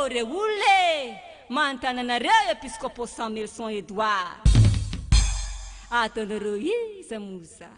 Ore ule Mantananareo Episcopo São Nelson Eduardo Atonaroi Samusa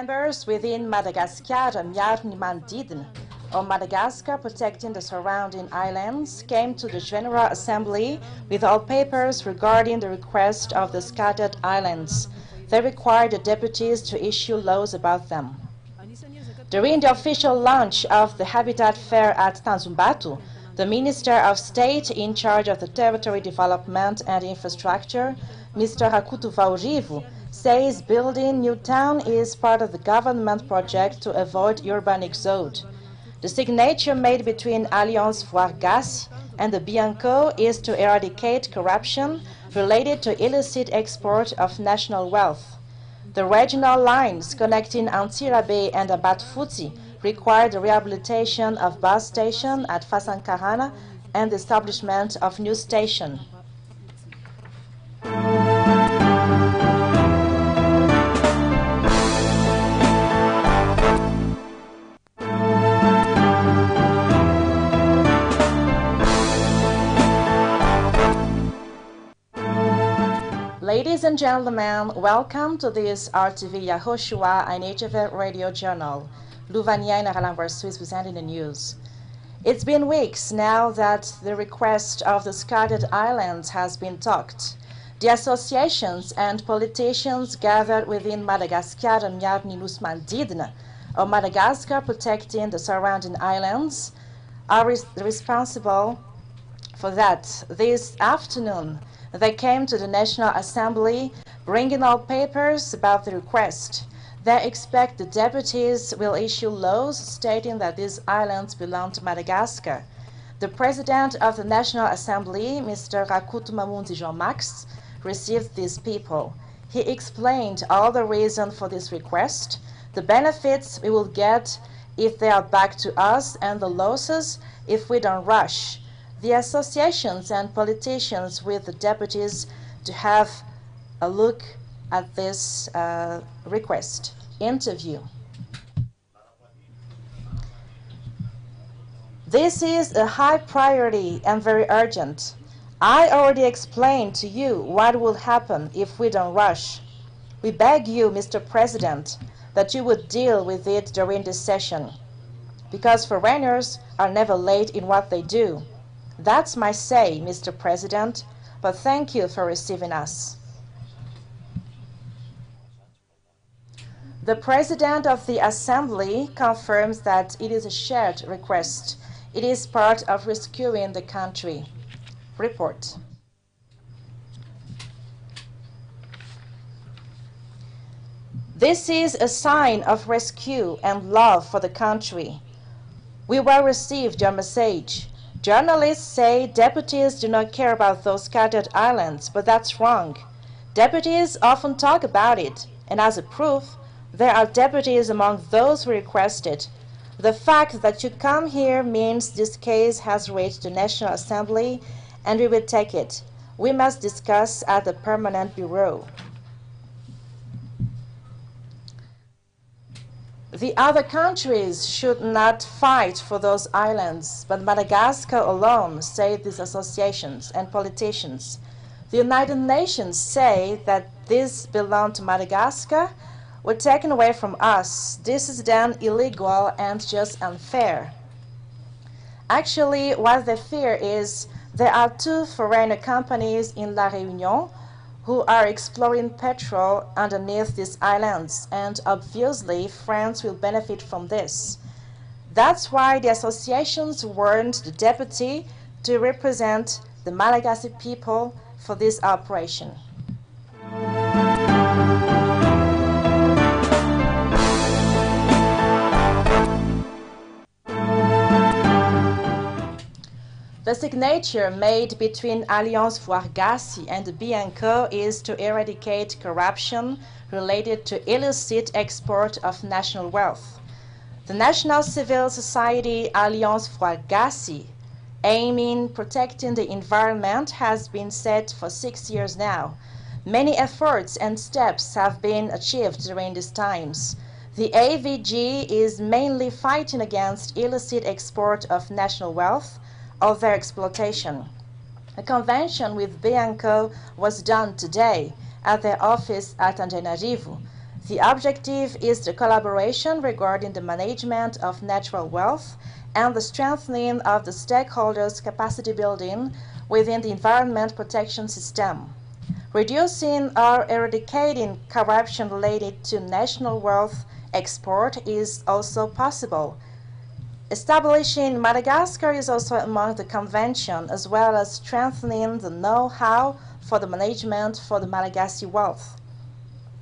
Members within Madagascar miarni manodidina, or Madagascar protecting the surrounding islands, came to the General Assembly with all papers regarding the request of the scattered islands. They required the deputies to issue laws about them. During the official launch of the Habitat Fair at Tanzumbatu, the Minister of State in charge of the territory development and infrastructure, Mr. Hakuto Vaurivo, says building new town is part of the government project to avoid urban exode. The signature made between Alliance Voargas and the Bianco is to eradicate corruption related to illicit export of national wealth. The regional lines connecting Antira Bay and Abatfuti require the rehabilitation of bus station at Fasankarana and the establishment of new station. Ladies and gentlemen, welcome to this RTV Yahoshua and HFF radio journal. Louvania and Aralambar Swiss presenting the news. It's been weeks now that the request of the Scattered Islands has been talked. The associations and politicians gathered within Madagascar and Mjarni Nusmandidne, or Madagascar protecting the surrounding islands, are responsible for that. This afternoon, they came to the National Assembly, bringing all papers about the request. They expect the deputies will issue laws stating that these islands belong to Madagascar. The President of the National Assembly, Mr. Rakutumamundi Jean-Max, received these people. He explained all the reason for this request, the benefits we will get if they are back to us, and the losses if we don't rush. The associations and politicians with the deputies to have a look at this request. Interview. This is a high priority and very urgent. I already explained to you what will happen if we don't rush. We beg you, Mr. President, that you would deal with it during this session, because foreigners are never late in what they do. That's my say, Mr. President, but thank you for receiving us. The President of the Assembly confirms that it is a shared request. It is part of rescuing the country. Report. This is a sign of rescue and love for the country. We will receive your message. Journalists say deputies do not care about those scattered islands, but that's wrong. Deputies often talk about it, and as a proof, there are deputies among those who requested. The fact that you come here means this case has reached the National Assembly, and we will take it. We must discuss at the Permanent Bureau. The other countries should not fight for those islands, but Madagascar alone, say these associations and politicians. The United Nations say that these belong to Madagascar, were taken away from us. This is then illegal and just unfair. Actually, what they fear is there are two foreigner companies in La Réunion who are exploring petrol underneath these islands, and obviously France will benefit from this. That's why the associations warned the deputy to represent the Malagasy people for this operation. The signature made between Alliance Fouargassi and Bianco is to eradicate corruption related to illicit export of national wealth. The National Civil Society Alliance Fouargassi, aiming protecting the environment, has been set for 6 years now. Many efforts and steps have been achieved during these times. The AVG is mainly fighting against illicit export of national wealth or their exploitation. A convention with Bianco was done today at their office at Antananarivo. The objective is the collaboration regarding the management of natural wealth and the strengthening of the stakeholders' capacity building within the environment protection system. Reducing or eradicating corruption related to national wealth export is also possible. Establishing Madagascar is also among the convention, as well as strengthening the know-how for the management for the Malagasy wealth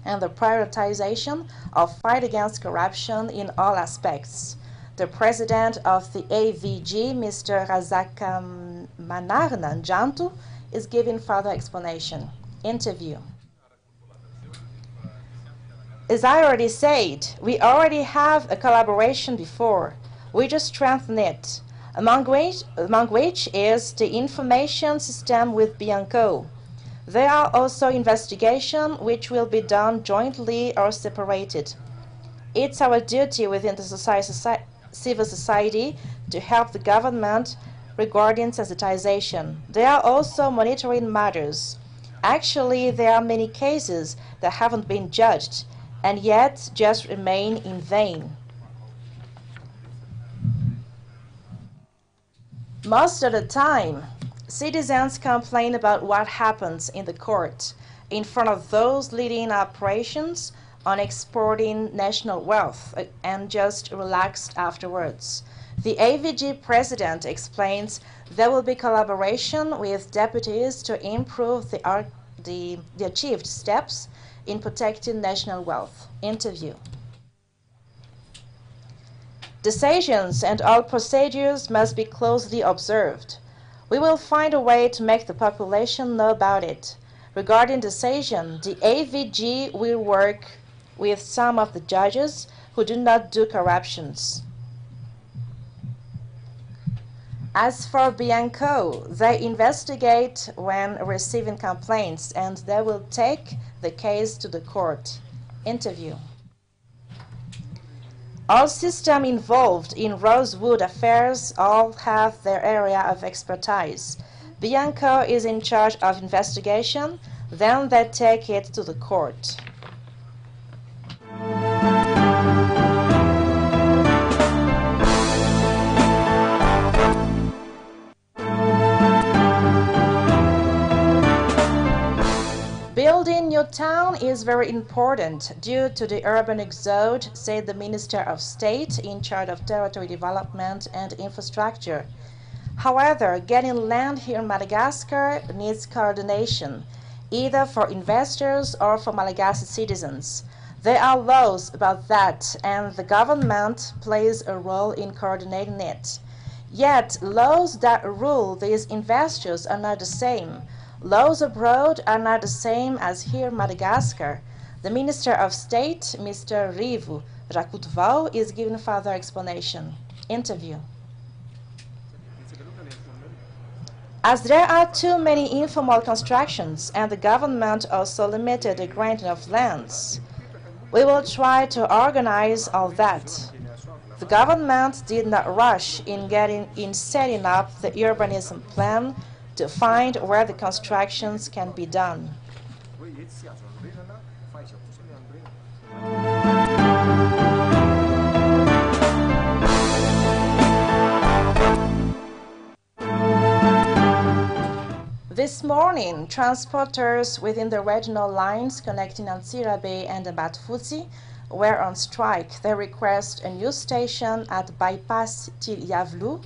and the prioritization of fight against corruption in all aspects. The president of the AVG, Mr. Razakamanarnan Jantu, is giving further explanation. Interview. As I already said, we already have a collaboration before. We just strengthen it, among which is the information system with Bianco. There are also investigations which will be done jointly or separated. It's our duty within the civil society to help the government regarding sensitization. There are also monitoring matters. Actually, there are many cases that haven't been judged and yet just remain in vain. Most of the time, citizens complain about what happens in the court in front of those leading operations on exporting national wealth and just relaxed afterwards. The AVG president explains there will be collaboration with deputies to improve the achieved steps in protecting national wealth. Interview. Decisions and all procedures must be closely observed. We will find a way to make the population know about it. Regarding decision, the AVG will work with some of the judges who do not do corruptions. As for Bianco, they investigate when receiving complaints and they will take the case to the court. Interview. All systems involved in Rosewood affairs all have their area of expertise. Bianco is in charge of investigation, then they take it to the court. Building new town is very important due to the urban exode, said the Minister of State in charge of territory development and infrastructure. However, getting land here in Madagascar needs coordination, either for investors or for Malagasy citizens. There are laws about that, and the government plays a role in coordinating it. Yet, laws that rule these investors are not the same. Laws abroad are not the same as here in Madagascar. The Minister of State, Mr. Rivo Rakutvau, is giving further explanation. Interview. As there are too many informal constructions and the government also limited the granting of lands, we will try to organize all that. The government did not rush in setting up the urbanism plan to find where the constructions can be done. This morning, transporters within the regional lines connecting Antsira Bay and Abatfusi were on strike. They request a new station at bypass till Yavlu.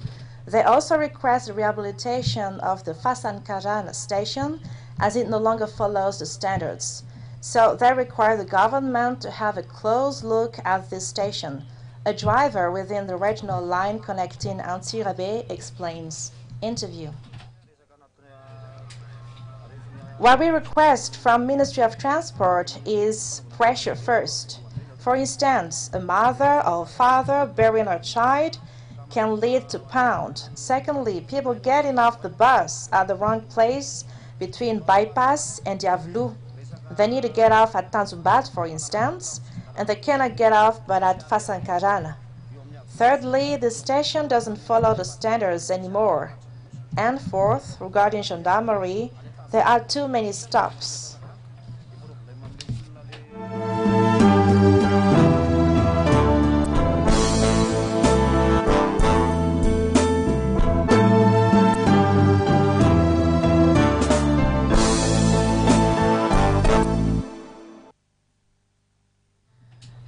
They also request the rehabilitation of the Fasankaran station as it no longer follows the standards. So they require the government to have a close look at this station. A driver within the regional line connecting Antsira Bay explains. Interview. What we request from Ministry of Transport is pressure first. For instance, a mother or father burying a child can lead to pound. Secondly, people getting off the bus at the wrong place between bypass and Yavlu. They need to get off at Tanzumbat, for instance, and they cannot get off but at Fasankarana. Thirdly, the station doesn't follow the standards anymore. And fourth, regarding gendarmerie, there are too many stops.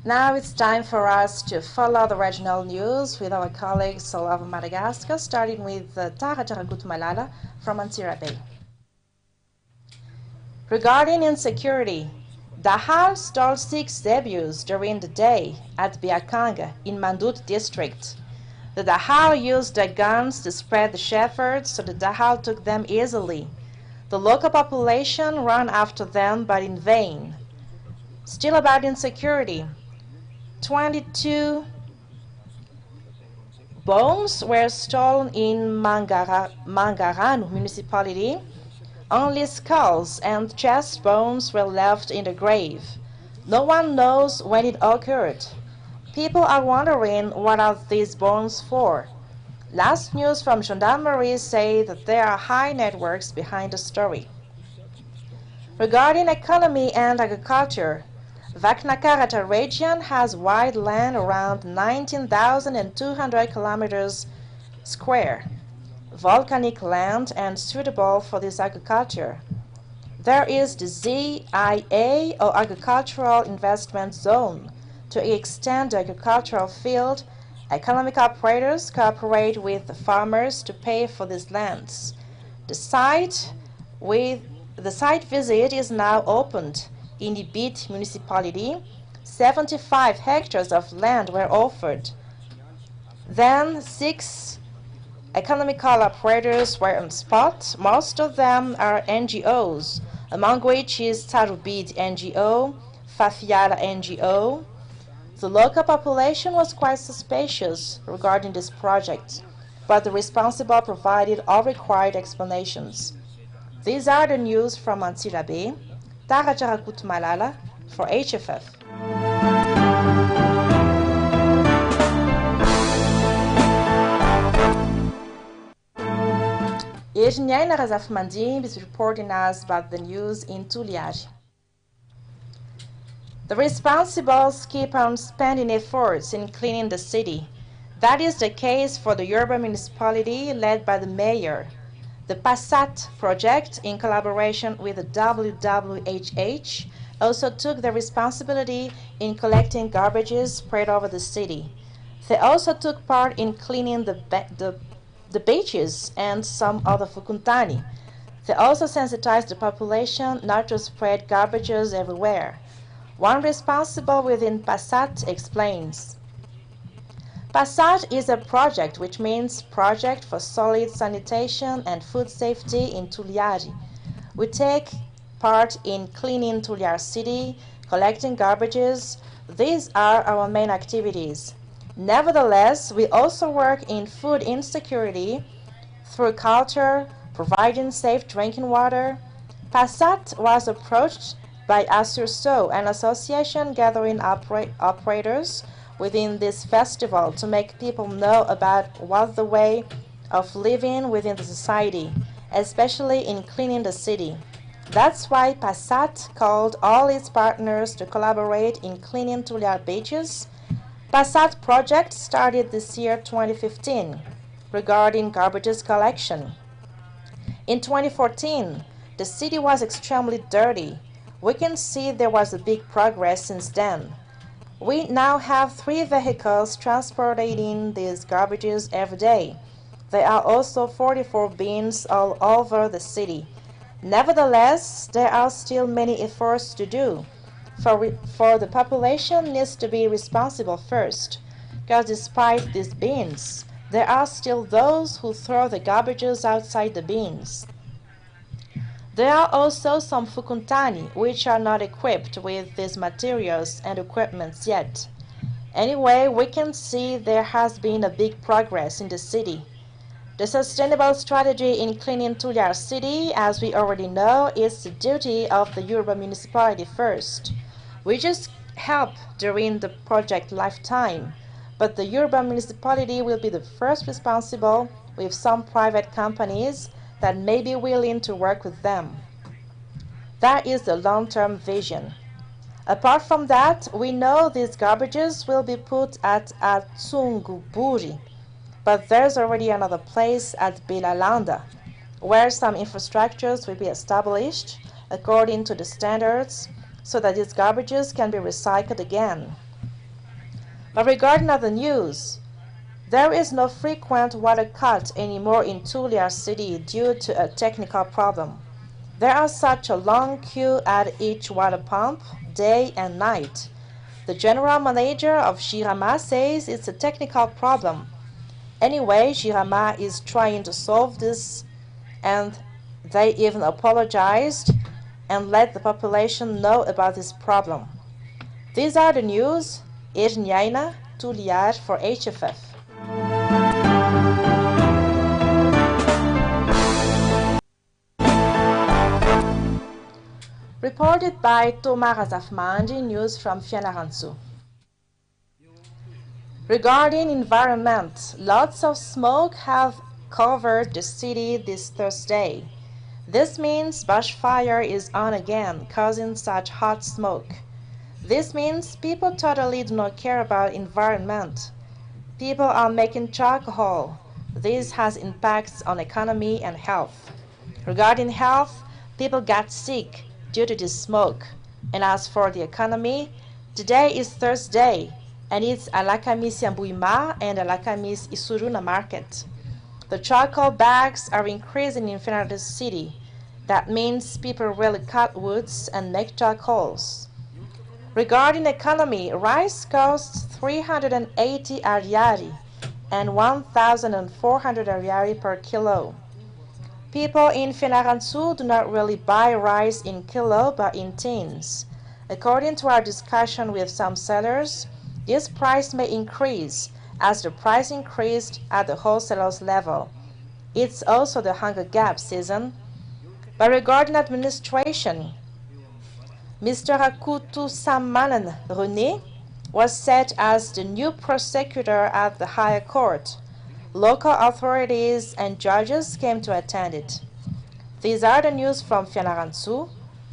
Now it's time for us to follow the regional news with our colleagues all over Madagascar, starting with Tara Jaragut Malala from Antsira Bay. Regarding insecurity, Dahal stole 6 debuts during the day at Biakanga in Mandut district. The Dahal used their guns to spread the shepherds, so the Dahal took them easily. The local population ran after them, but in vain. Still about insecurity, 22 bombs were stolen in Mangarano municipality. Only skulls and chest bones were left in the grave. No one knows when it occurred. People are wondering what are these bones for. Last news from gendarmerie say that there are high networks behind the story. Regarding economy and agriculture, Vaknakarata region has wide land around 19,200 kilometers square, volcanic land and suitable for this agriculture. There is the ZIA or Agricultural Investment Zone. To extend the agricultural field, economic operators cooperate with the farmers to pay for these lands. The site visit is now opened in the Ibit municipality. 75 hectares of land were offered. Then 6 economical operators were on spot. Most of them are NGOs, among which is Tarubid NGO, Fafiala NGO. The local population was quite suspicious regarding this project, but the responsible provided all required explanations. These are the news from Antsilabe. Tara Jarakut Malala for HFF. Eugenia Razafmandim is reporting us about the news in Tuliar. The responsibles keep on spending efforts in cleaning the city. That is the case for the urban municipality led by the mayor. The PASSAT project, in collaboration with the WWHH, also took the responsibility in collecting garbages spread over the city. They also took part in cleaning the beaches and some other fukuntani. They also sensitized the population not to spread garbages everywhere. One responsible within PASSAT explains. PASSAT is a project, which means Project for Solid Sanitation and Food Safety in Tuliari. We take part in cleaning Tuliar city, collecting garbages. These are our main activities. Nevertheless, we also work in food insecurity through culture, providing safe drinking water. PASSAT was approached by Asurso, an association gathering operators within this festival to make people know about what's the way of living within the society, especially in cleaning the city. That's why PASSAT called all its partners to collaborate in cleaning Tuliar beaches. PASSAT project started this year 2015 regarding garbages collection. In 2014, the city was extremely dirty. We can see there was a big progress since then. We now have 3 vehicles transporting these garbages every day. There are also 44 bins all over the city. Nevertheless, there are still many efforts to do. For the population needs to be responsible first, because despite these bins, there are still those who throw the garbages outside the bins. There are also some fukuntani which are not equipped with these materials and equipments yet. Anyway, we can see there has been a big progress in the city. The sustainable strategy in cleaning Tuliar city, as we already know, is the duty of the urban municipality first. We just help during the project lifetime, but the urban municipality will be the first responsible with some private companies that may be willing to work with them. That is the long-term vision. Apart from that, we know these garbages will be put at Atsunguburi, but there's already another place at Bilalanda, where some infrastructures will be established according to the standards so that these garbages can be recycled again. But regarding other news, there is no frequent water cut anymore in Tuliar city due to a technical problem. There are such a long queue at each water pump, day and night. The general manager of Jirama says it's a technical problem. Anyway, Jirama is trying to solve this, and they even apologized and let the population know about this problem. These are the news. Irnyaina Tuliar for HFF. Reported by Thomas Razafmandi, news from Fianarantsoa. Regarding environment, lots of smoke have covered the city this Thursday. This means bushfire is on again, causing such hot smoke. This means people totally do not care about environment. People are making charcoal. This has impacts on economy and health. Regarding health, people get sick due to this smoke. And as for the economy, today is Thursday, and it's Alakamis Yambuima and Alakamis Isuruna market. The charcoal bags are increasing in Fernando City. That means people really cut woods and make charcoals. Regarding economy, rice costs 380 ariary and 1,400 ariary per kilo. People in Fenaransu do not really buy rice in kilo but in tins. According to our discussion with some sellers, this price may increase as the price increased at the wholesalers level. It's also the hunger gap season. But regarding administration, Mr. Akutu Samanan René was set as the new prosecutor at the higher court. Local authorities and judges came to attend it. These are the news from Fianarantsoa.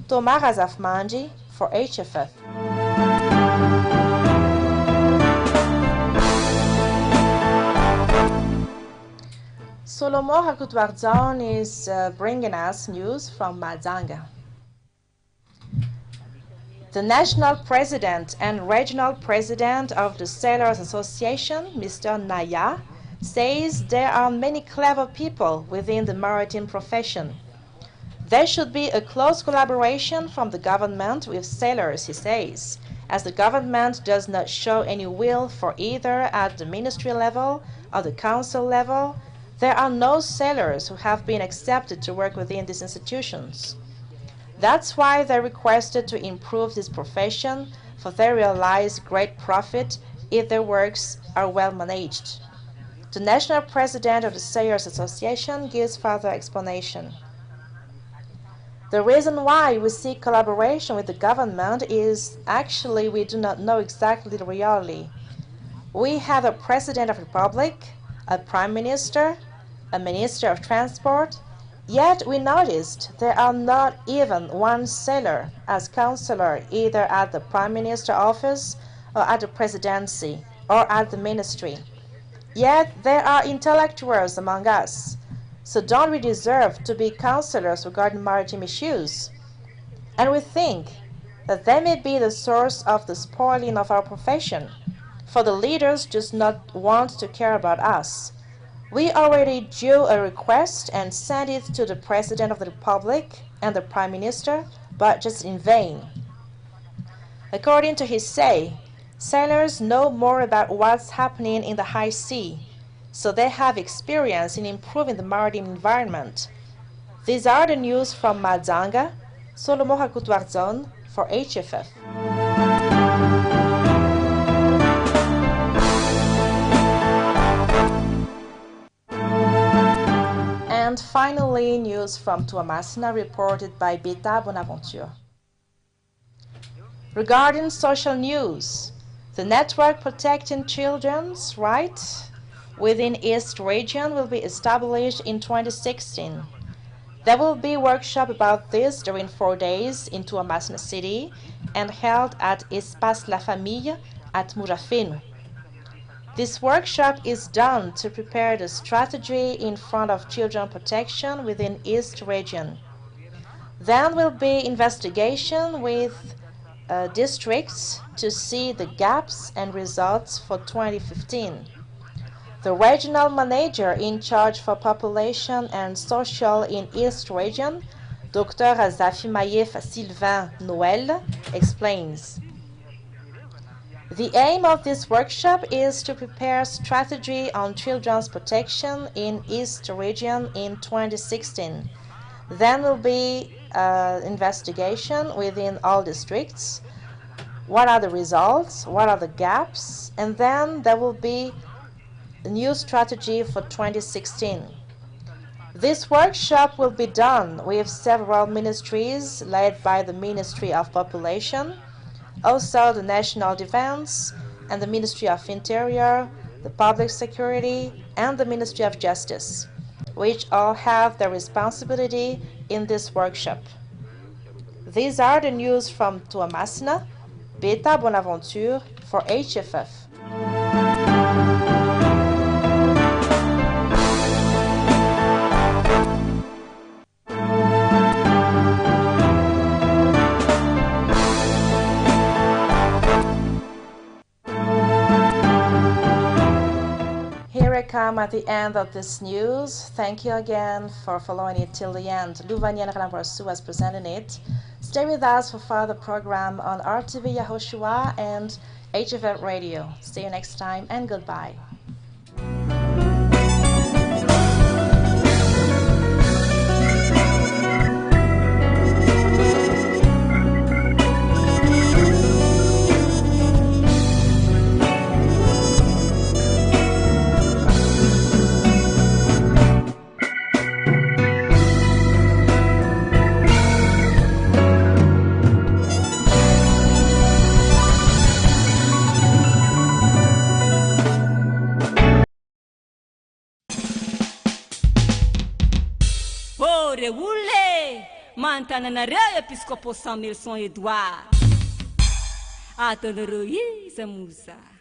Thomas Razafmanji for HFF. Solomon Hakutwarzan is bringing us news from Mazanga. The national president and regional president of the Sailors Association, Mr. Naya, says there are many clever people within the maritime profession. There should be a close collaboration from the government with sailors, he says, as the government does not show any will for either at the ministry level or the council level. There are no sailors who have been accepted to work within these institutions. That's why they requested to improve this profession, for they realize great profit if their works are well managed. The national president of the Sailors Association gives further explanation. The reason why we seek collaboration with the government is actually we do not know exactly the reality. We have a president of the republic, a prime minister, a minister of transport, yet we noticed there are not even one sailor as councillor either at the prime minister office or at the presidency or at the ministry. Yet there are intellectuals among us. So don't we deserve to be councillors regarding maritime issues? And we think that they may be the source of the spoiling of our profession, for the leaders just not want to care about us. We already drew a request and sent it to the President of the Republic and the Prime Minister, but just in vain. According to his say, sailors know more about what's happening in the high sea, so they have experience in improving the maritime environment. These are the news from Mazanga, Solomon Hakutwarzan for HFF. And finally, news from Tuamasina reported by Beta Bonaventure. Regarding social news, the network protecting children's rights within East region will be established in 2016. There will be a workshop about this during 4 days in Tuamasina City and held at Espace La Famille at Murafeno. This workshop is done to prepare the strategy in front of children protection within East region. Then will be investigation with districts to see the gaps and results for 2015. The regional manager in charge for population and social in East region, Dr. Azafimaye Sylvain Noël, explains. The aim of this workshop is to prepare strategy on children's protection in East region in 2016. Then will be investigation within all districts. What are the results? What are the gaps? And then there will be a new strategy for 2016. This workshop will be done with several ministries led by the Ministry of Population, also the National Defense and the Ministry of Interior, the Public Security and the Ministry of Justice. which all have their responsibility in this workshop. These are the news from Tuamasina, Beta Bonaventure for HFF. Here I come at the end of this news. Thank you again for following it till the end. Louvanian Rambrasu has presented it. Stay with us for further program on RTV Yahushua and HFF Radio. See you next time and goodbye. Oule, Mantananare, Episcopo Samuel Son Edouard. Atanaroi, Zamusa.